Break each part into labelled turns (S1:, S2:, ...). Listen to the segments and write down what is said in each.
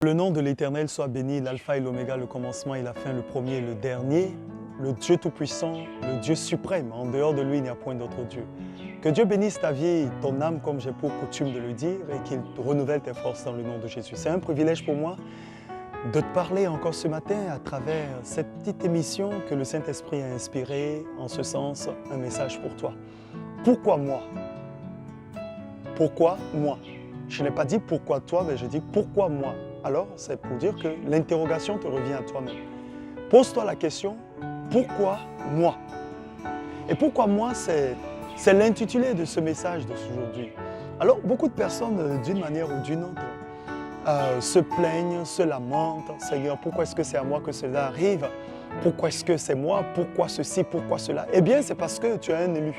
S1: Le nom de l'Éternel soit béni, l'alpha et l'oméga, le commencement et la fin, le premier et le dernier, le Dieu Tout-Puissant, le Dieu suprême. En dehors de lui, il n'y a point d'autre Dieu. Que Dieu bénisse ta vie, ton âme, comme j'ai pour coutume de le dire, et qu'il renouvelle tes forces dans le nom de Jésus. C'est un privilège pour moi de te parler encore ce matin à travers cette petite émission que le Saint-Esprit a inspirée, en ce sens, un message pour toi. Pourquoi moi? Pourquoi moi? Je n'ai pas dit pourquoi toi, mais je dis pourquoi moi? Alors, c'est pour dire que l'interrogation te revient à toi-même. Pose-toi la question, pourquoi moi? Et pourquoi moi, c'est l'intitulé de ce message d'aujourd'hui. Alors, beaucoup de personnes, d'une manière ou d'une autre, se plaignent, se lamentent. Seigneur, pourquoi est-ce que c'est à moi que cela arrive? Pourquoi est-ce que c'est moi? Pourquoi ceci? Pourquoi cela? Eh bien, c'est parce que tu es un élu.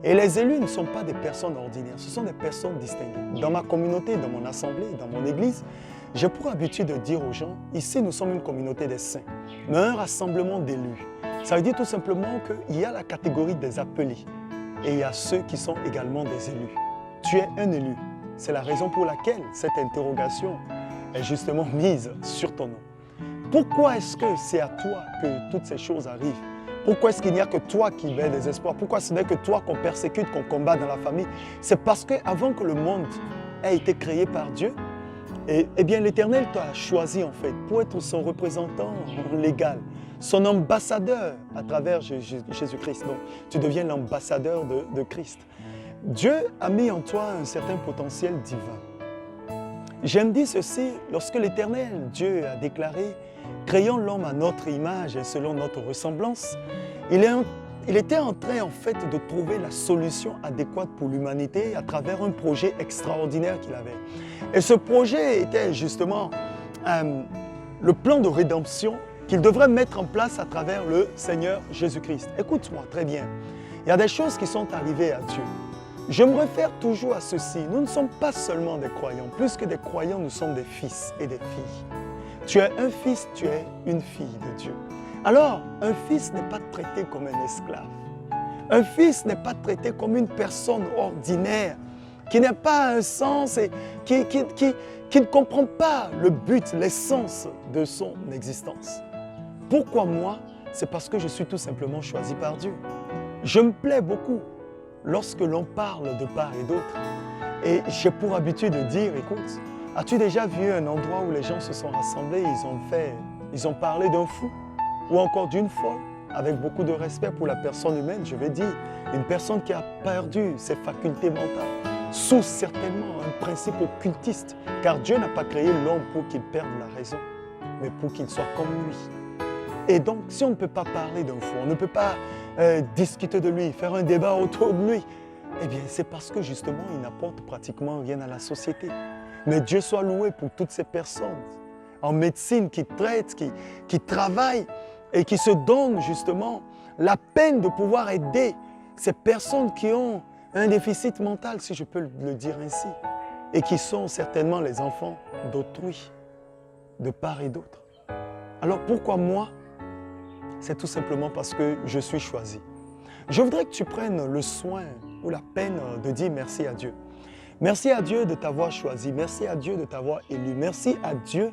S1: Et les élus ne sont pas des personnes ordinaires, ce sont des personnes distinguées. Dans ma communauté, dans mon assemblée, dans mon église, j'ai pour habitude de dire aux gens, ici nous sommes une communauté des saints, mais un rassemblement d'élus. Ça veut dire tout simplement qu'il y a la catégorie des appelés et il y a ceux qui sont également des élus. Tu es un élu. C'est la raison pour laquelle cette interrogation est justement mise sur ton nom. Pourquoi est-ce que c'est à toi que toutes ces choses arrivent? Pourquoi est-ce qu'il n'y a que toi qui mets des espoirs? Pourquoi ce n'est que toi qu'on persécute, qu'on combat dans la famille? C'est parce qu'avant que le monde ait été créé par Dieu, eh bien l'Éternel t'a choisi en fait pour être son représentant légal, son ambassadeur à travers Jésus-Christ. Donc tu deviens l'ambassadeur de Christ. Dieu a mis en toi un certain potentiel divin. J'aime dire ceci, lorsque l'Éternel, Dieu a déclaré « Créons l'homme à notre image et selon notre ressemblance », il était en train en fait de trouver la solution adéquate pour l'humanité à travers un projet extraordinaire qu'il avait. Et ce projet était justement le plan de rédemption qu'il devrait mettre en place à travers le Seigneur Jésus-Christ. Écoute-moi très bien, il y a des choses qui sont arrivées à Dieu. Je me réfère toujours à ceci, nous ne sommes pas seulement des croyants, plus que des croyants, nous sommes des fils et des filles. Tu es un fils, tu es une fille de Dieu. Alors, un fils n'est pas traité comme un esclave. Un fils n'est pas traité comme une personne ordinaire, qui n'a pas un sens et qui ne comprend pas le but, l'essence de son existence. Pourquoi moi? C'est parce que je suis tout simplement choisi par Dieu. Je me plais beaucoup lorsque l'on parle de part et d'autre. Et j'ai pour habitude de dire, écoute, as-tu déjà vu un endroit où les gens se sont rassemblés, ils ont parlé d'un fou ou encore d'une folle? Avec beaucoup de respect pour la personne humaine, je vais dire, une personne qui a perdu ses facultés mentales, sous certainement un principe occultiste, car Dieu n'a pas créé l'homme pour qu'il perde la raison, mais pour qu'il soit comme lui. Et donc, si on ne peut pas parler d'un fou, on ne peut pas discuter de lui, faire un débat autour de lui, eh bien, c'est parce que justement, il n'apporte pratiquement rien à la société. Mais Dieu soit loué pour toutes ces personnes en médecine qui traitent, qui travaillent et qui se donnent justement la peine de pouvoir aider ces personnes qui ont un déficit mental, si je peux le dire ainsi, et qui sont certainement les enfants d'autrui, de part et d'autre. Alors pourquoi moi? C'est tout simplement parce que je suis choisi. Je voudrais que tu prennes le soin ou la peine de dire merci à Dieu. Merci à Dieu de t'avoir choisi, merci à Dieu de t'avoir élu, merci à Dieu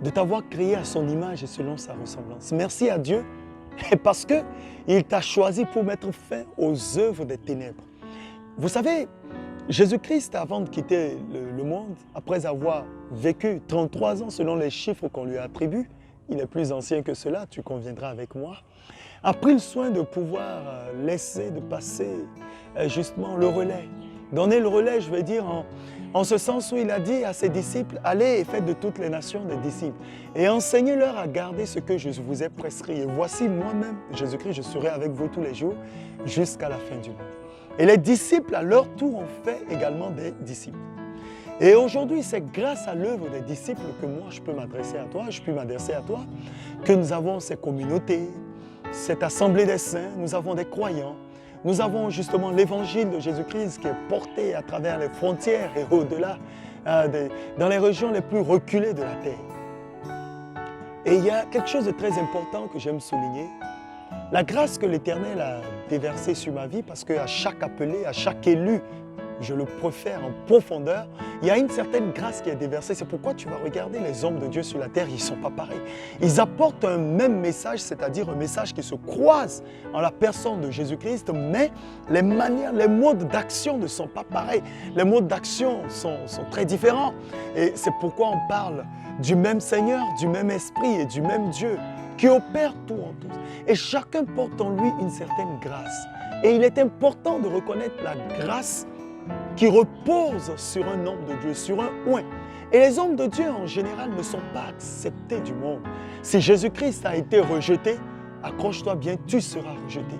S1: de t'avoir créé à son image et selon sa ressemblance. Merci à Dieu parce qu'il t'a choisi pour mettre fin aux œuvres des ténèbres. Vous savez, Jésus-Christ, avant de quitter le monde, après avoir vécu 33 ans selon les chiffres qu'on lui attribue, il est plus ancien que cela, tu conviendras avec moi, a pris le soin de pouvoir laisser, de passer justement le relais. Donner le relais, je veux dire, en ce sens où il a dit à ses disciples, allez et faites de toutes les nations des disciples et enseignez-leur à garder ce que je vous ai prescrit. Et voici moi-même, Jésus-Christ, je serai avec vous tous les jours jusqu'à la fin du monde. Et les disciples, à leur tour, ont fait également des disciples. Et aujourd'hui, c'est grâce à l'œuvre des disciples que moi, je peux m'adresser à toi, je peux m'adresser à toi, que nous avons ces communautés, cette assemblée des saints, nous avons des croyants, nous avons justement l'évangile de Jésus-Christ qui est porté à travers les frontières et au-delà, dans les régions les plus reculées de la terre. Et il y a quelque chose de très important que j'aime souligner. La grâce que l'Éternel a déversée sur ma vie, parce qu'à chaque appelé, à chaque élu, je le préfère en profondeur, il y a une certaine grâce qui est déversée. C'est pourquoi tu vas regarder les hommes de Dieu sur la terre, ils ne sont pas pareils. Ils apportent un même message, c'est-à-dire un message qui se croise en la personne de Jésus-Christ, mais les manières, les modes d'action ne sont pas pareils. Les modes d'action sont très différents. Et c'est pourquoi on parle du même Seigneur, du même Esprit et du même Dieu qui opère tout en tous. Et chacun porte en lui une certaine grâce. Et il est important de reconnaître la grâce qui repose sur un homme de Dieu, sur un oint. Et les hommes de Dieu en général ne sont pas acceptés du monde. Si Jésus-Christ a été rejeté, accroche-toi bien, tu seras rejeté.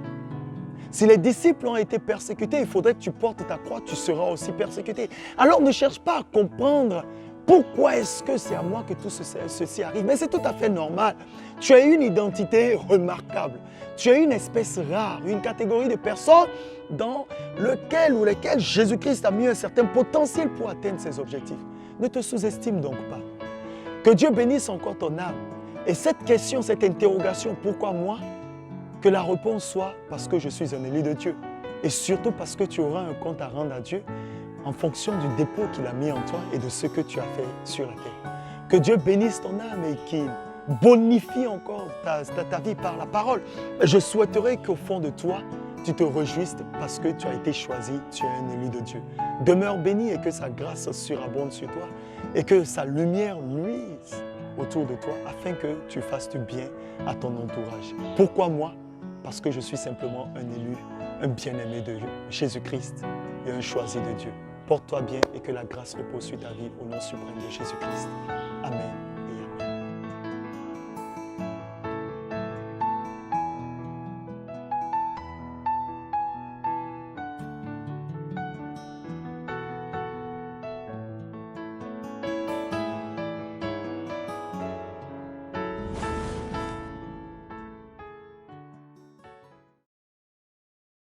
S1: Si les disciples ont été persécutés, il faudrait que tu portes ta croix, tu seras aussi persécuté. Alors ne cherche pas à comprendre pourquoi est-ce que c'est à moi que tout ceci arrive. Mais c'est tout à fait normal. Tu as une identité remarquable. Tu as une espèce rare, une catégorie de personnes dans lequel ou lesquelles Jésus-Christ a mis un certain potentiel pour atteindre ses objectifs. Ne te sous-estime donc pas. Que Dieu bénisse encore ton âme. Et cette question, cette interrogation, pourquoi moi? Que la réponse soit parce que je suis un élu de Dieu. Et surtout parce que tu auras un compte à rendre à Dieu en fonction du dépôt qu'il a mis en toi et de ce que tu as fait sur la terre. Que Dieu bénisse ton âme et qu'il bonifie encore ta vie par la parole. Je souhaiterais qu'au fond de toi, tu te réjouisses parce que tu as été choisi, tu es un élu de Dieu. Demeure béni et que sa grâce surabonde sur toi et que sa lumière luise autour de toi afin que tu fasses du bien à ton entourage. Pourquoi moi? Parce que je suis simplement un élu, un bien-aimé de Jésus-Christ et un choisi de Dieu. Porte-toi bien et que la grâce repose sur ta vie au nom suprême de Jésus-Christ. Amen.